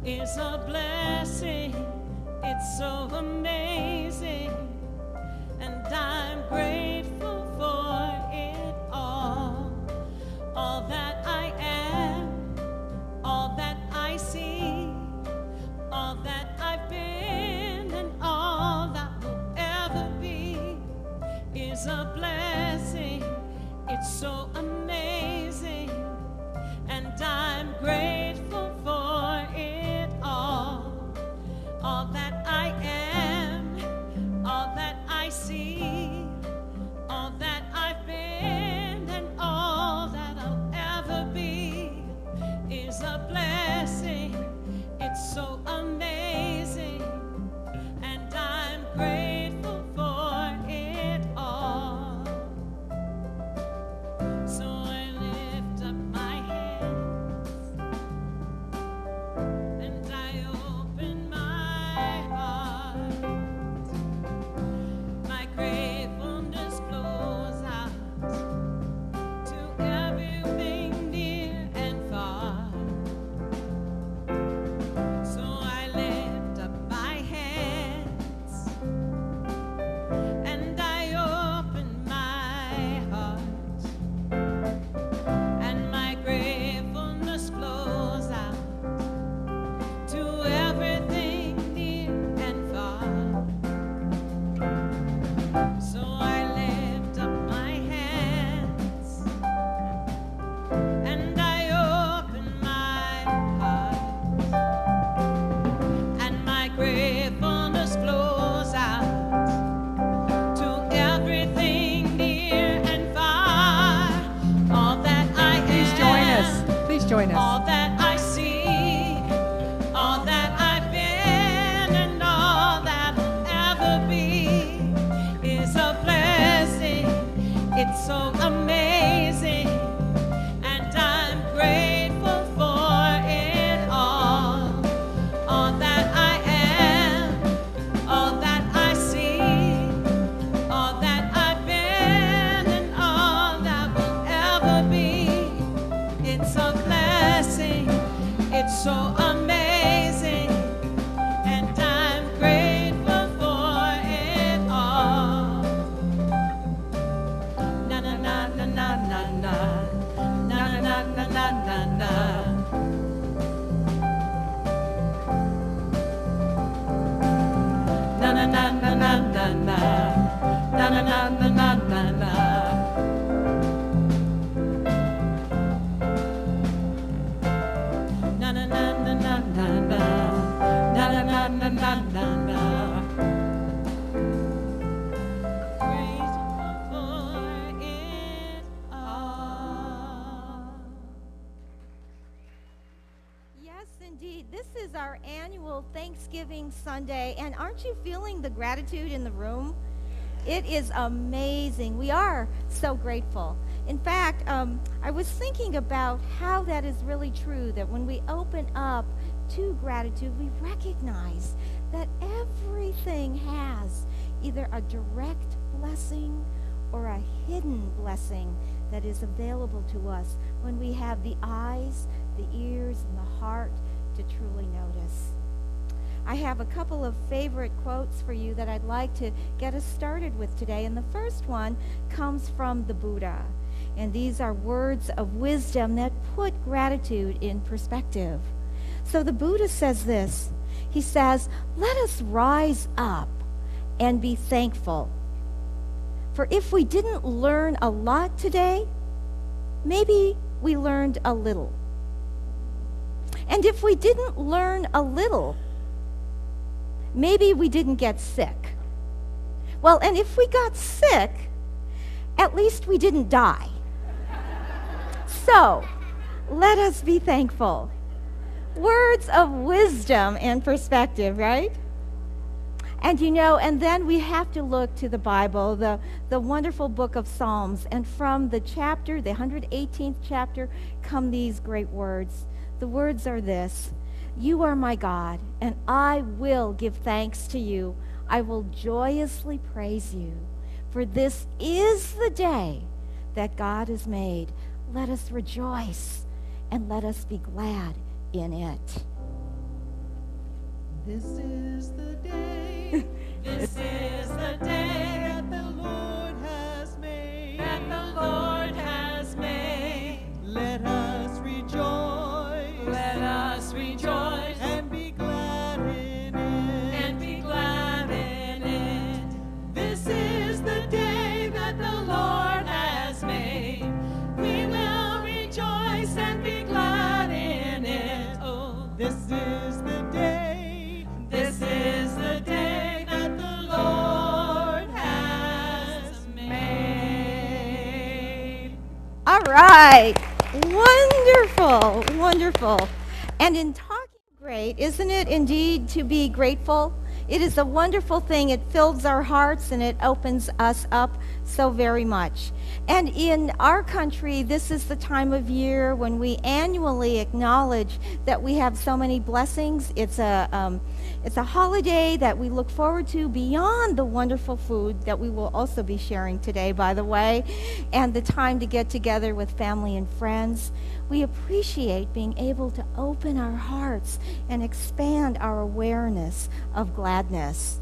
is a blessing. It's so amazing, and I'm grateful for it all. All that I am, all that I see, all that I've been, and all that will ever be is a blessing. It's so amazing, and I'm grateful for it all. All that I am, all that I see, all that I've been, and all that I'll ever be is a blessing. It's so amazing, and I'm grateful for it all. So I lift up my hands and I open my heart. My gratefulness flows out to everything near and far. So I lift up my hands and I open my heart, and my gratefulness flows out to everything near and far. So I lift up my hands and I open my heart, and my gratefulness flows out to everything near and far. All that I am, Please join us. Please join us. all that I see, all that I've been, and all that will ever be is a blessing. It's so amazing, and I'm grateful for it all. All that I am, all that I see, all that I've been, and all that will ever be, it's a blessing. It's so amazing, and I'm grateful for it all. Na na na na na na na na na na na na na. Na na na na na na na na na na na na na na. Na na na na na na na na na na na na na. Grateful for it all. Yes, indeed. This is our annual Thanksgiving Sunday, and aren't you feeling the gratitude in the room? It is amazing. We are so grateful. In fact, I was thinking about how that is really true, that when we open up to gratitude, we recognize that everything has either a direct blessing or a hidden blessing that is available to us when we have the eyes, the ears, and the heart to truly notice. I have a couple of favorite quotes for you that I'd like to get us started with today. And the first one comes from the Buddha. And these are words of wisdom that put gratitude in perspective. So the Buddha says this. He says, "Let us rise up and be thankful. For if we didn't learn a lot today, maybe we learned a little. And if we didn't learn a little, maybe we didn't get sick. Well, and if we got sick, at least we didn't die. So, let us be thankful." Words of wisdom and perspective, right? And you know, and then we have to look to the Bible, the wonderful book of Psalms. And from the chapter, the 118th chapter, come these great words. The words are this: "You are my God, and I will give thanks to you. I will joyously praise you. For this is the day that God has made. Let us rejoice and let us be glad in it." This is the day. This is the day that the Lord has made. That the Lord has made. Let us rejoice. Let us rejoice. And be glad in it. And be glad in it. This is the day that the Lord has made. We will rejoice and be glad in it. Oh, this is the day. This is the day that the Lord has made. All right. Wonderful. Wonderful. And in talking great, isn't it indeed to be grateful? It is a wonderful thing. It fills our hearts and it opens us up so very much. And in our country, this is the time of year when we annually acknowledge that we have so many blessings. It's a holiday that we look forward to beyond the wonderful food that we will also be sharing today, by the way, and the time to get together with family and friends. We appreciate being able to open our hearts and expand our awareness of gladness.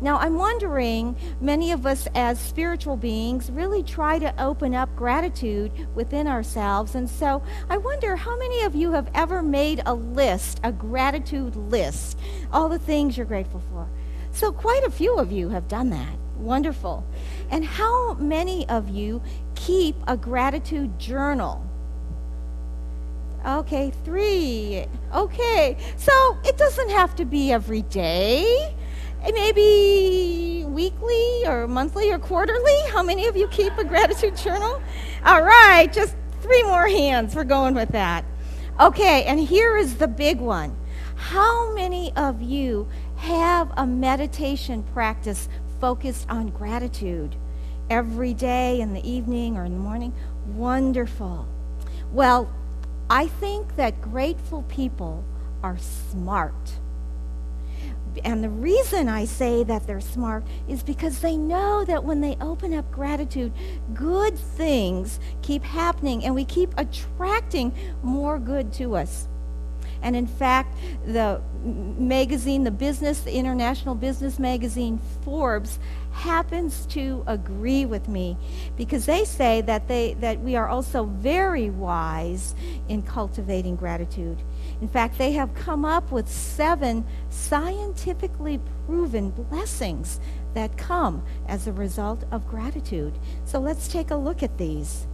Now, I'm wondering, many of us as spiritual beings really try to open up gratitude within ourselves. And so I wonder how many of you have ever made a list, a gratitude list, all the things you're grateful for. So quite a few of you have done that. Wonderful. And how many of you keep a gratitude journal? Okay, 3. Okay, so it doesn't have to be every day. Maybe weekly or monthly or quarterly. How many of you keep a gratitude journal? All right, just 3 more hands. We're going with that. Okay, and here is the big one. How many of you have a meditation practice focused on gratitude every day in the evening or in the morning? Wonderful. Well, I think that grateful people are smart. And the reason I say that they're smart is because they know that when they open up gratitude, good things keep happening and we keep attracting more good to us. And in fact, the magazine, the international business magazine Forbes happens to agree with me because they say that we are also very wise in cultivating gratitude. In fact, they have come up with 7 scientifically proven blessings that come as a result of gratitude. So let's take a look at these.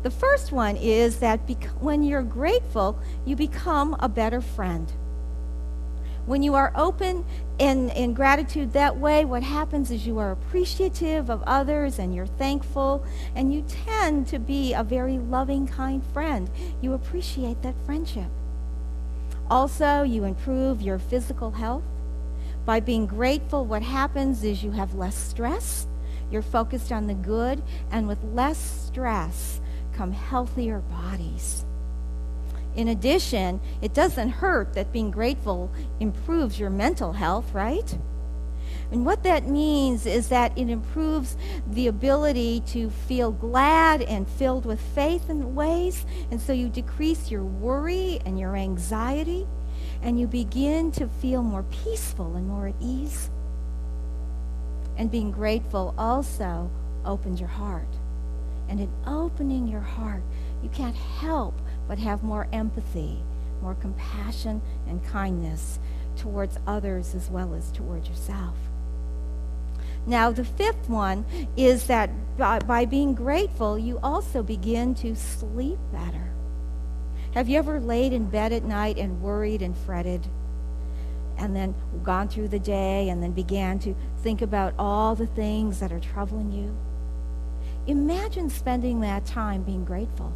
The first one is that when you're grateful, you become a better friend. When you are open in gratitude that way, what happens is you are appreciative of others and you're thankful, and you tend to be a very loving, kind friend. You appreciate that friendship. Also, you improve your physical health. By being grateful, what happens is you have less stress, you're focused on the good, and with less stress come healthier bodies. In addition, it doesn't hurt that being grateful improves your mental health, right? And what that means is that it improves the ability to feel glad and filled with faith in ways, and so you decrease your worry and your anxiety, and you begin to feel more peaceful and more at ease. And being grateful also opens your heart. And in opening your heart, you can't help but have more empathy, more compassion and kindness towards others as well as towards yourself. Now, the 5th one is that by being grateful, you also begin to sleep better. Have you ever laid in bed at night and worried and fretted, and then gone through the day and then began to think about all the things that are troubling you? Imagine spending that time being grateful.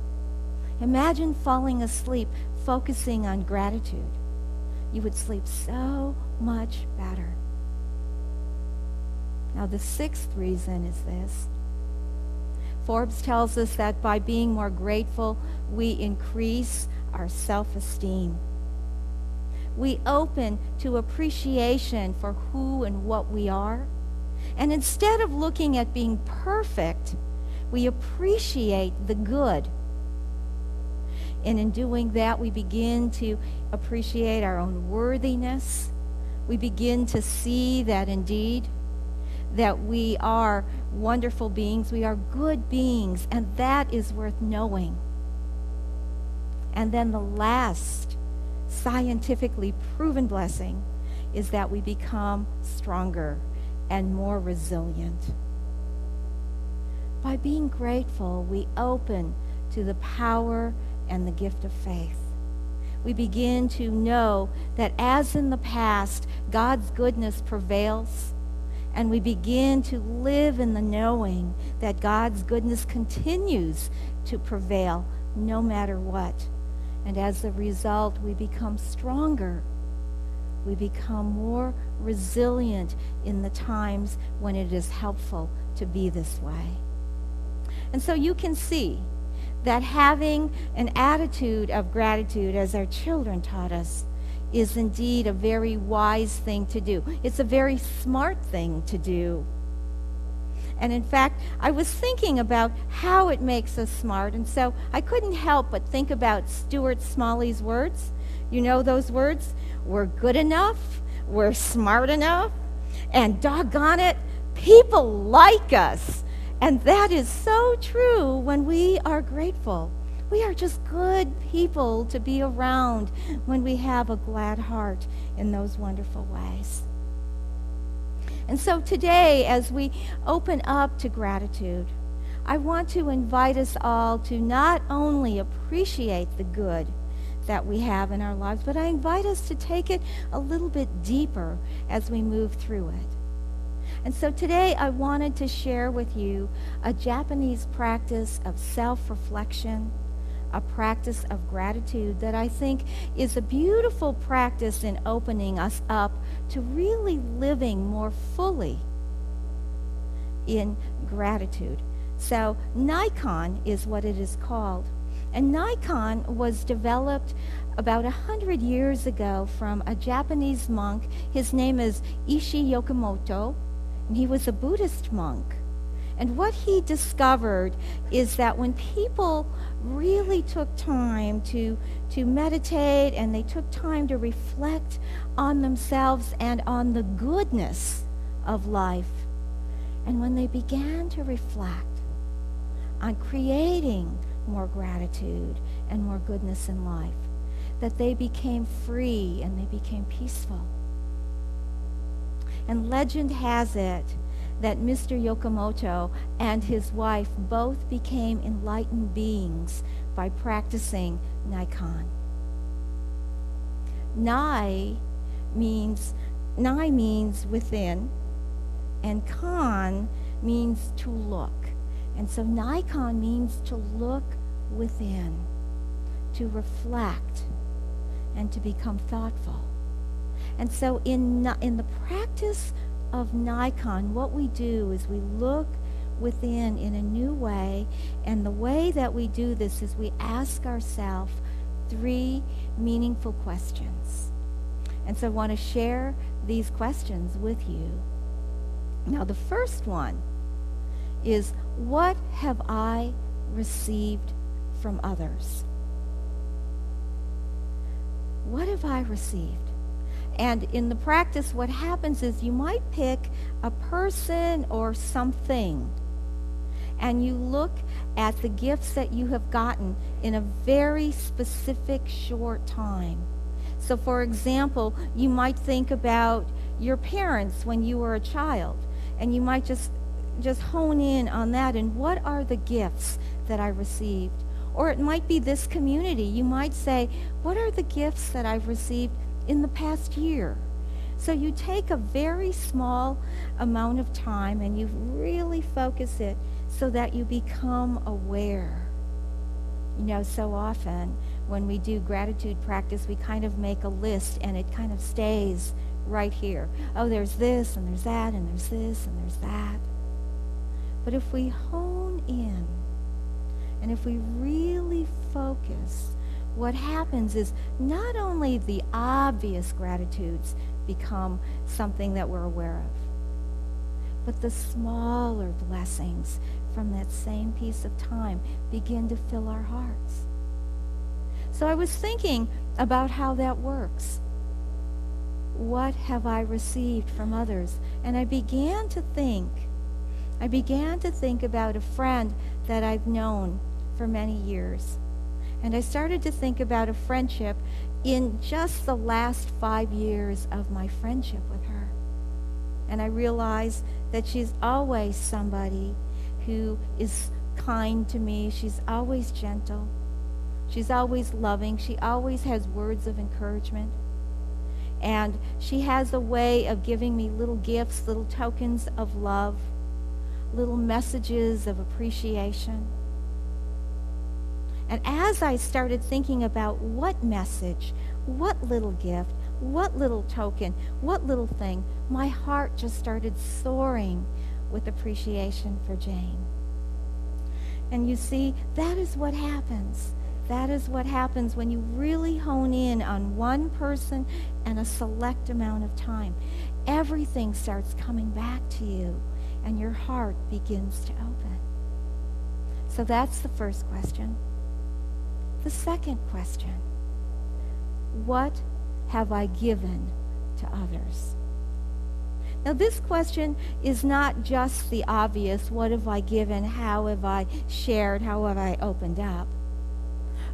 Imagine falling asleep focusing on gratitude. You would sleep so much better. Now, the 6th reason is this. Forbes tells us that by being more grateful, we increase our self-esteem. We open to appreciation for who and what we are. And instead of looking at being perfect, we appreciate the good. And in doing that, we begin to appreciate our own worthiness. We begin to see that indeed that we are wonderful beings. We are good beings, and that is worth knowing. And then the last scientifically proven blessing is that we become stronger and more resilient. By being grateful, we open to the power and the gift of faith. We begin to know that as in the past, God's goodness prevails, and we begin to live in the knowing that God's goodness continues to prevail no matter what. And as a result, we become stronger. We become more resilient in the times when it is helpful to be this way. And so you can see that having an attitude of gratitude, as our children taught us, is indeed a very wise thing to do. It's a very smart thing to do. And in fact, I was thinking about how it makes us smart, and so I couldn't help but think about Stuart Smalley's words. You know those words? We're good enough, we're smart enough, and doggone it, people like us. And that is so true when we are grateful. We are just good people to be around when we have a glad heart in those wonderful ways. And so today, as we open up to gratitude, I want to invite us all to not only appreciate the good that we have in our lives, but I invite us to take it a little bit deeper as we move through it. And so today I wanted to share with you a Japanese practice of self-reflection, a practice of gratitude that I think is a beautiful practice in opening us up to really living more fully in gratitude. So Nikon is what it is called. And Nikon was developed about 100 years ago from a Japanese monk. His name is Ishi Yokomoto, and he was a Buddhist monk. And what he discovered is that when people really took time to meditate and they took time to reflect on themselves and on the goodness of life, and when they began to reflect on creating more gratitude and more goodness in life, that they became free and they became peaceful. And legend has it that Mr. Yokomoto and his wife both became enlightened beings by practicing Nikon. Nai means within, and kan means to look. And so Nikon means to look within, to reflect, and to become thoughtful. And so in the practice of Nikon, what we do is we look within in a new way, and the way that we do this is we ask ourselves 3 meaningful questions. And so I want to share these questions with you. Now, the first one is, what have I received from others? What have I received? And in the practice, what happens is you might pick a person or something, and you look at the gifts that you have gotten in a very specific short time. So for example, you might think about your parents when you were a child, and you might just hone in on that, and what are the gifts that I received? Or it might be this community. You might say, what are the gifts that I've received in the past year? So you take a very small amount of time and you really focus it so that you become aware. You know, so often when we do gratitude practice, we kind of make a list and it kind of stays right here. Oh, there's this and there's that and there's this and there's that. But if we hone in and if we really focus, what happens is not only the obvious gratitudes become something that we're aware of, but the smaller blessings from that same piece of time begin to fill our hearts. So I was thinking about how that works. What have I received from others? And I began to think about a friend that I've known for many years. And I started to think about a friendship in just the last 5 years of my friendship with her. And I realized that she's always somebody who is kind to me. She's always gentle. She's always loving. She always has words of encouragement. And she has a way of giving me little gifts, little tokens of love, little messages of appreciation. And as I started thinking about what message, what little gift, what little token, what little thing, my heart just started soaring with appreciation for Jane. And you see, that is what happens. That is what happens when you really hone in on one person and a select amount of time. Everything starts coming back to you, and your heart begins to open. So that's the first question. The second question, what have I given to others? Now, this question is not just the obvious, what have I given, how have I shared, how have I opened up?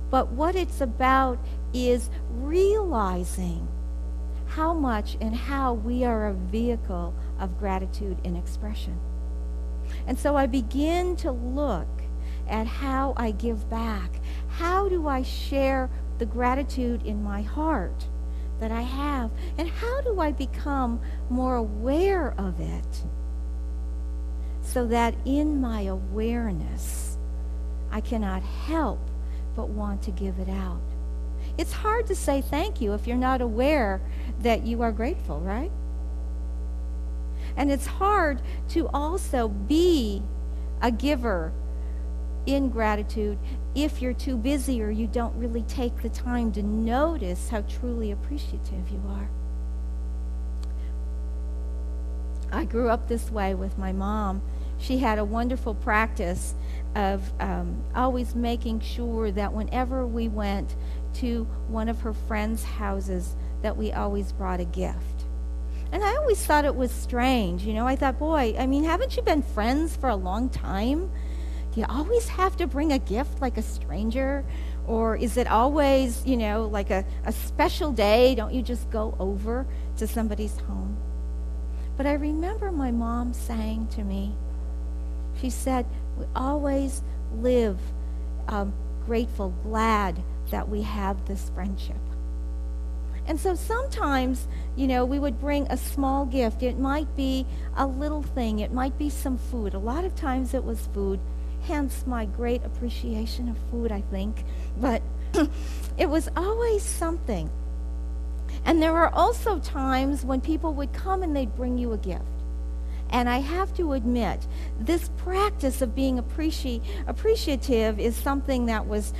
But what it's about is realizing how much and how we are a vehicle of gratitude in expression. And so I begin to look at how I give back. How do I share the gratitude in my heart that I have? And how do I become more aware of it so that in my awareness I cannot help but want to give it out? It's hard to say thank you if you're not aware that you are grateful, right? And it's hard to also be a giver in gratitude if you're too busy or you don't really take the time to notice how truly appreciative you are. I grew up this way with my mom. She had a wonderful practice of always making sure that whenever we went to one of her friends' houses, that we always brought a gift. And I always thought it was strange. You know, I thought, boy, I mean, haven't you been friends for a long time? Do you always have to bring a gift like a stranger? Or is it always, you know, like a special day? Don't you just go over to somebody's home? But I remember my mom saying to me, she said, we always live grateful, glad that we have this friendship. And so sometimes, you know, we would bring a small gift. It might be a little thing. It might be some food. A lot of times it was food, hence my great appreciation of food, I think. But it was always something. And there were also times when people would come and they'd bring you a gift. And I have to admit, this practice of being appreciative is something that was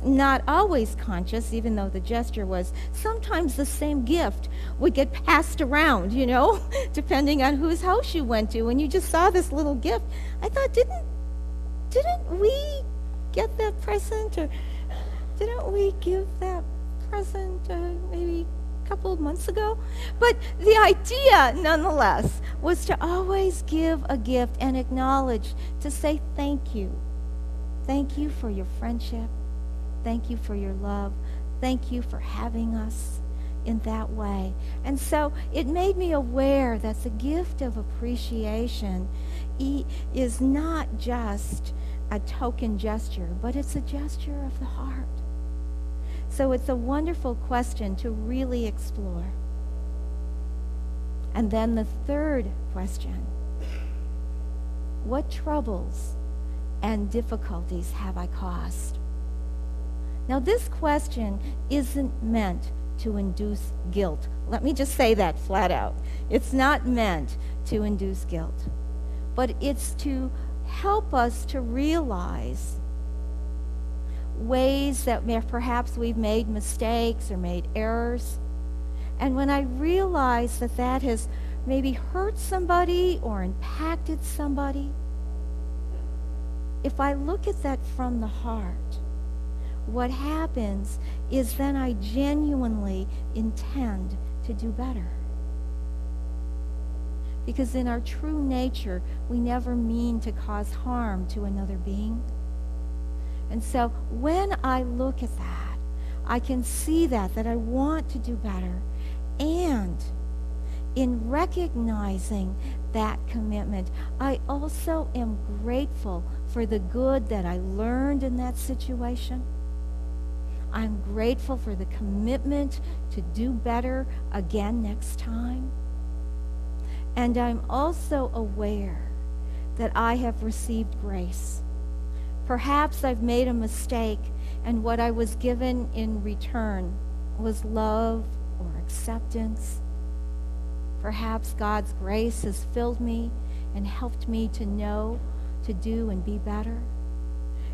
not always conscious, even though the gesture was. Sometimes the same gift would get passed around, you know, depending on whose house you went to. And you just saw this little gift. I thought, didn't we get that present? Or didn't we give that present maybe a couple of months ago? But the idea, nonetheless, was to always give a gift and acknowledge, to say thank you. Thank you for your friendship. Thank you for your love. Thank you for having us in that way. And so it made me aware that the gift of appreciation is not just a token gesture, but it's a gesture of the heart. So it's a wonderful question to really explore. And then the third question, what troubles and difficulties have I caused? Now, this question isn't meant to induce guilt. Let me just say that flat out. It's not meant to induce guilt, but it's to help us to realize ways that perhaps we've made mistakes or made errors. And when I realize that that has maybe hurt somebody or impacted somebody, if I look at that from the heart, what happens is then I genuinely intend to do better. Because in our true nature, we never mean to cause harm to another being. And so when I look at that, I can see that I want to do better. And in recognizing that commitment, I also am grateful for the good that I learned in that situation. I'm grateful for the commitment to do better again next time. And I'm also aware that I have received grace. Perhaps I've made a mistake, and what I was given in return was love or acceptance. Perhaps God's grace has filled me and helped me to know, to do, and be better.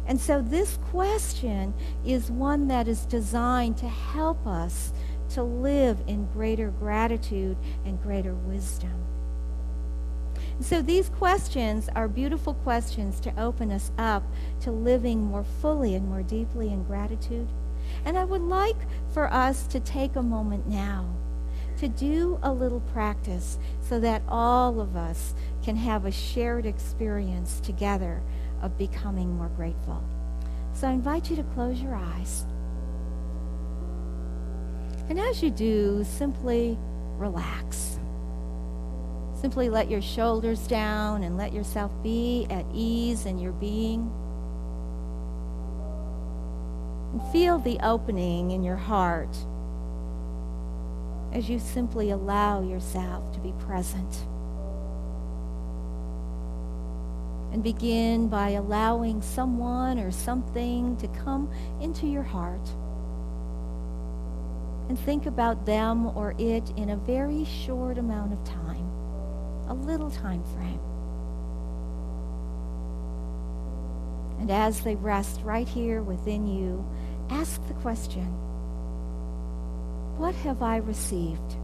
And so this question is one that is designed to help us to live in greater gratitude and greater wisdom. So these questions are beautiful questions to open us up to living more fully and more deeply in gratitude. And I would like for us to take a moment now to do a little practice so that all of us can have a shared experience together of becoming more grateful. So I invite you to close your eyes. And as you do, simply relax. Simply let your shoulders down and let yourself be at ease in your being. And feel the opening in your heart as you simply allow yourself to be present. And begin by allowing someone or something to come into your heart. And think about them or it in a very short amount of time. A little time frame. And as they rest right here within you, ask the question, what have I received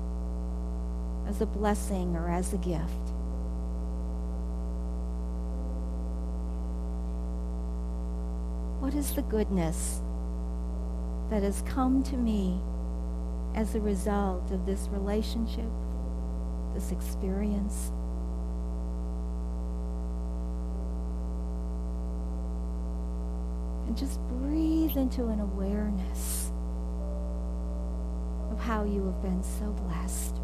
as a blessing or as a gift? What is the goodness that has come to me as a result of this relationship, this experience? And just breathe into an awareness of how you have been so blessed.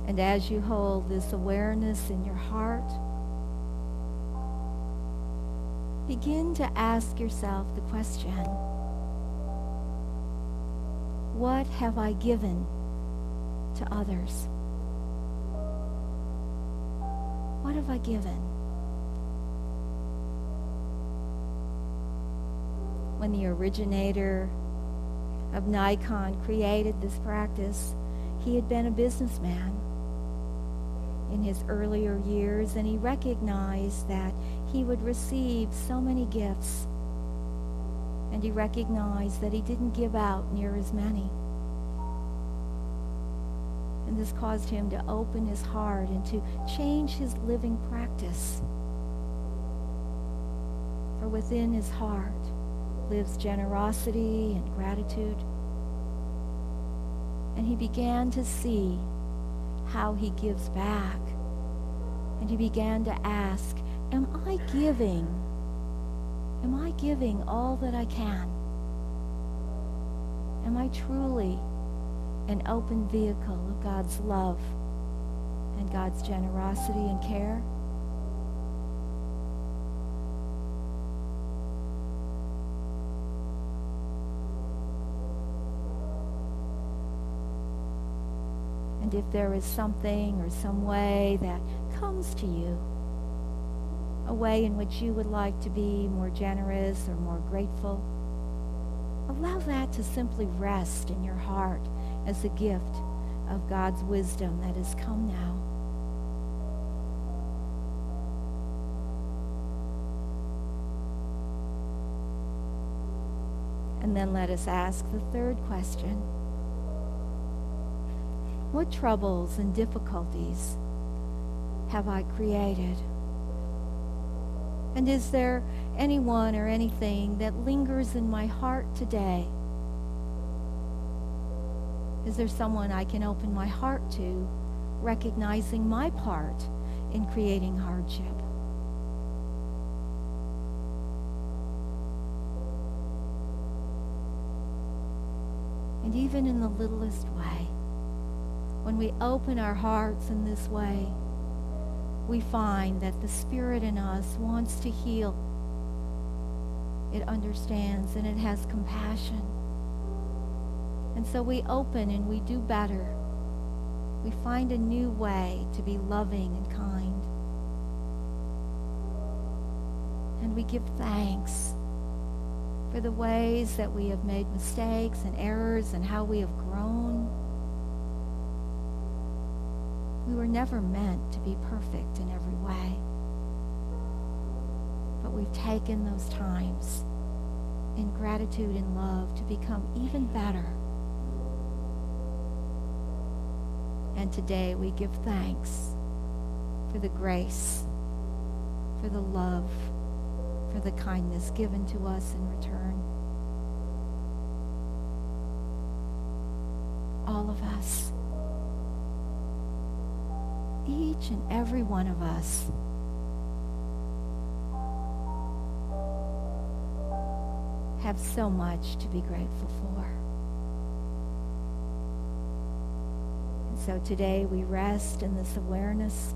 And as you hold this awareness in your heart, begin to ask yourself the question, what have I given to others? What have I given? When the originator of Nikon created this practice, he had been a businessman in his earlier years, and he recognized that he would receive so many gifts, and he recognized that he didn't give out near as many. And this caused him to open his heart and to change his living practice. For within his heart lives generosity and gratitude. And he began to see how he gives back. And he began to ask, am I giving all that I can? Am I truly an open vehicle of God's love and God's generosity and care? And if there is something or some way that comes to you, a way in which you would like to be more generous or more grateful, allow that to simply rest in your heart as a gift of God's wisdom that has come now. And then let us ask the third question. What troubles and difficulties have I created? And is there anyone or anything that lingers in my heart today? Is there someone I can open my heart to, recognizing my part in creating hardship? And even in the littlest way, when we open our hearts in this way, we find that the Spirit in us wants to heal. It understands and it has compassion. And so we open and we do better. We find a new way to be loving and kind. And we give thanks for the ways that we have made mistakes and errors and how we have grown. We were never meant to be perfect in every way. But we've taken those times in gratitude and love to become even better. And today we give thanks for the grace, for the love, for the kindness given to us in return. All of us, each and every one of us, have so much to be grateful for. And so today we rest in this awareness.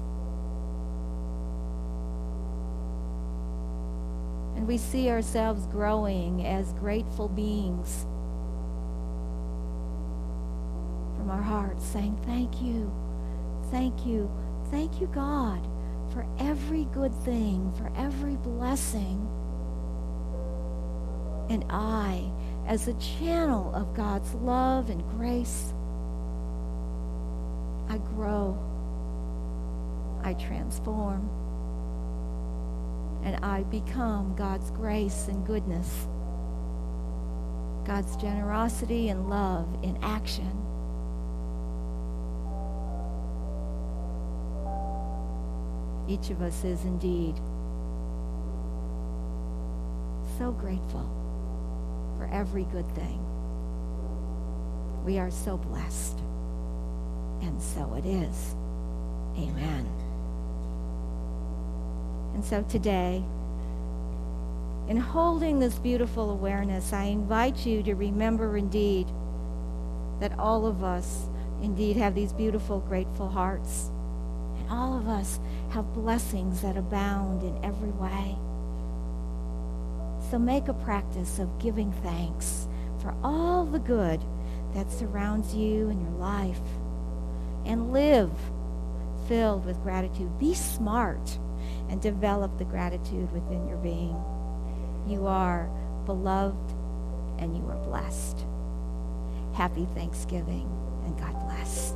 And we see ourselves growing as grateful beings from our hearts, saying, thank you, thank you, thank you, God, for every good thing, for every blessing. And I, as a channel of God's love and grace, I grow, I transform, and I become God's grace and goodness, God's generosity and love in action. Each of us is indeed so grateful for every good thing. We are so blessed, and so it is. Amen. And so today, in holding this beautiful awareness, I invite you to remember indeed that all of us indeed have these beautiful, grateful hearts. And all of us have blessings that abound in every way. So make a practice of giving thanks for all the good that surrounds you in your life. And live filled with gratitude. Be smart and develop the gratitude within your being. You are beloved and you are blessed. Happy Thanksgiving and God bless.